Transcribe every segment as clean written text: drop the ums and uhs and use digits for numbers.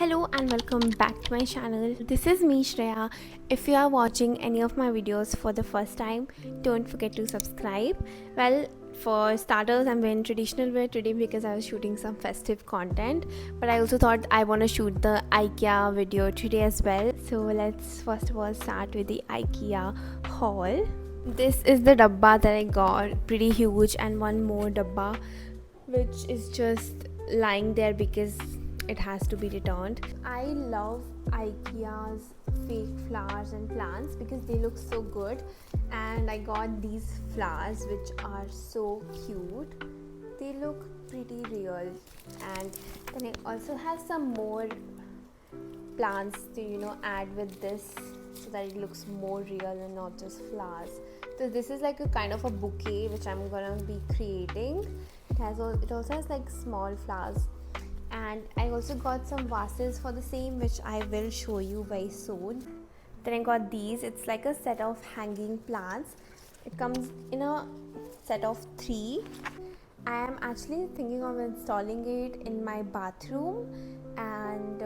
Hello and welcome back to my channel. This is me, Shreya. If you are watching any of my videos for the first time, don't forget to subscribe. Well, for starters, I'm wearing traditional wear today because I was shooting some festive content, but I also thought I want to shoot the Ikea video today as well. So let's first of all start with the Ikea haul. This is the dabba that I got, pretty huge, and one more dabba which is just lying there because it has to be returned. I love IKEA's fake flowers and plants because they look so good, and I got these flowers which are so cute. They look pretty real, and then I also have some more plants to add with this so that it looks more real and not just flowers. So this is like a kind of a bouquet which I'm gonna be creating. It also has like small flowers, and I also got some vases for the same which I will show you very soon. Then I got these. It's like a set of hanging plants. It comes in a set of 3. I am actually thinking of installing it in my bathroom and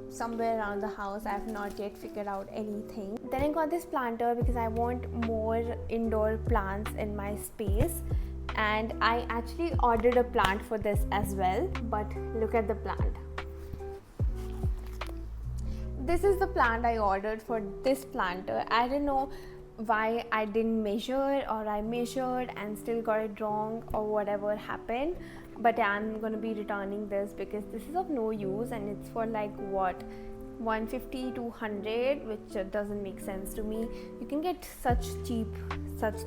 somewhere around the house. I have not yet figured out anything. Then I got this planter because I want more indoor plants in my space, and I actually ordered a plant for this as well. But look at the plant. This is the plant I ordered for this planter. I don't know why I didn't measure, or I measured and still got it wrong, or whatever happened, but I'm gonna be returning this because this is of no use, and it's for like what, 150 to 100, which doesn't make sense to me. You can get such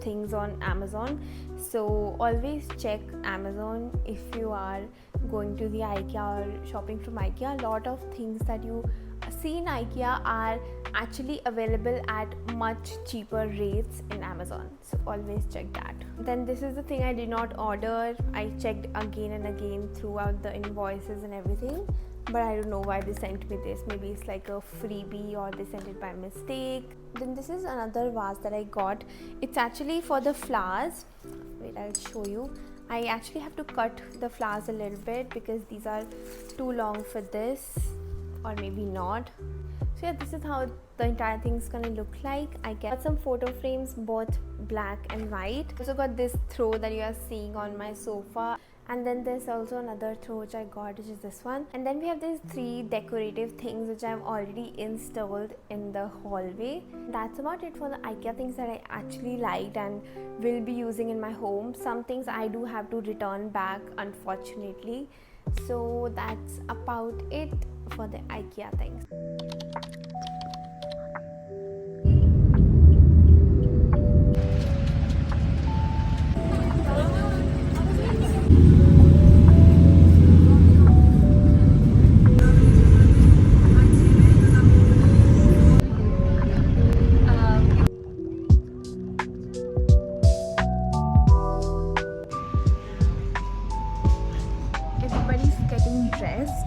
things on Amazon, so always check Amazon if you are going to the IKEA or shopping from IKEA. A lot of things that you see in IKEA are actually available at much cheaper rates in Amazon, so always check that. Then this is the thing I did not order. I checked again and again throughout the invoices and everything, but I don't know why they sent me this. Maybe it's like a freebie or they sent it by mistake. Then this is another vase that I got. It's actually for the flowers. Wait, I'll show you. I actually have to cut the flowers a little bit because these are too long for this, or maybe not. So yeah, this is how the entire thing is gonna look like. I got some photo frames, both black and white. Also got this throw that you are seeing on my sofa, and then there's also another throw which I got, which is this one. And then we have these 3 decorative things which I've already installed in the hallway. That's about it for the IKEA things that I actually liked and will be using in my home. Some things I do have to return back, unfortunately. So that's about it for the IKEA things. Everybody's getting dressed.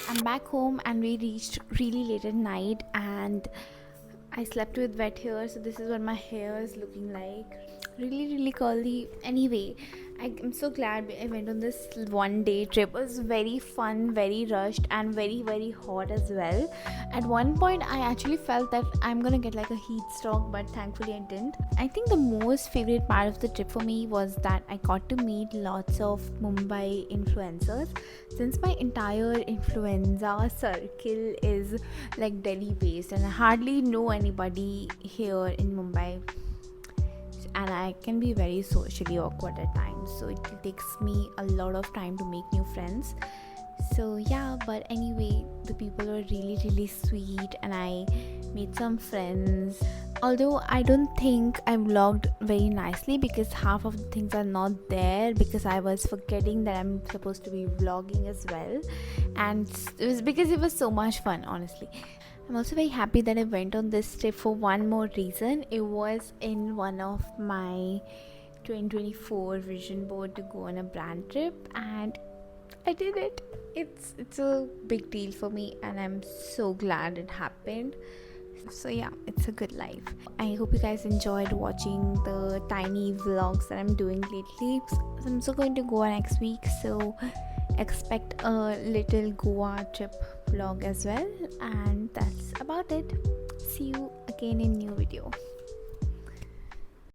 I'm back home and we reached really late at night, and I slept with wet hair, so this is what my hair is looking like. Really curly. Anyway, I'm so glad I went on this one day trip. It was very fun, very rushed, and very hot as well. At one point, I actually felt that I'm gonna get like a heat stroke, but thankfully I didn't. I think the most favorite part of the trip for me was that I got to meet lots of Mumbai influencers. Since my entire influenza circle is like Delhi based, and I hardly know anybody here in Mumbai, and I can be very socially awkward at times, so it takes me a lot of time to make new friends. So yeah, but anyway, the people were really sweet, and I made some friends. Although I don't think I vlogged very nicely because half of the things are not there, because I was forgetting that I'm supposed to be vlogging as well, and it was because it was so much fun, honestly. I'm also very happy that I went on this trip for one more reason. It was in one of my 2024 vision board to go on a brand trip, and I did it. It's a big deal for me, and I'm so glad it happened. So yeah, it's a good life. I hope you guys enjoyed watching the tiny vlogs that I'm doing lately. So I'm also going to Goa next week, so expect a little Goa trip vlog as well. And that's about it. See you again in new video.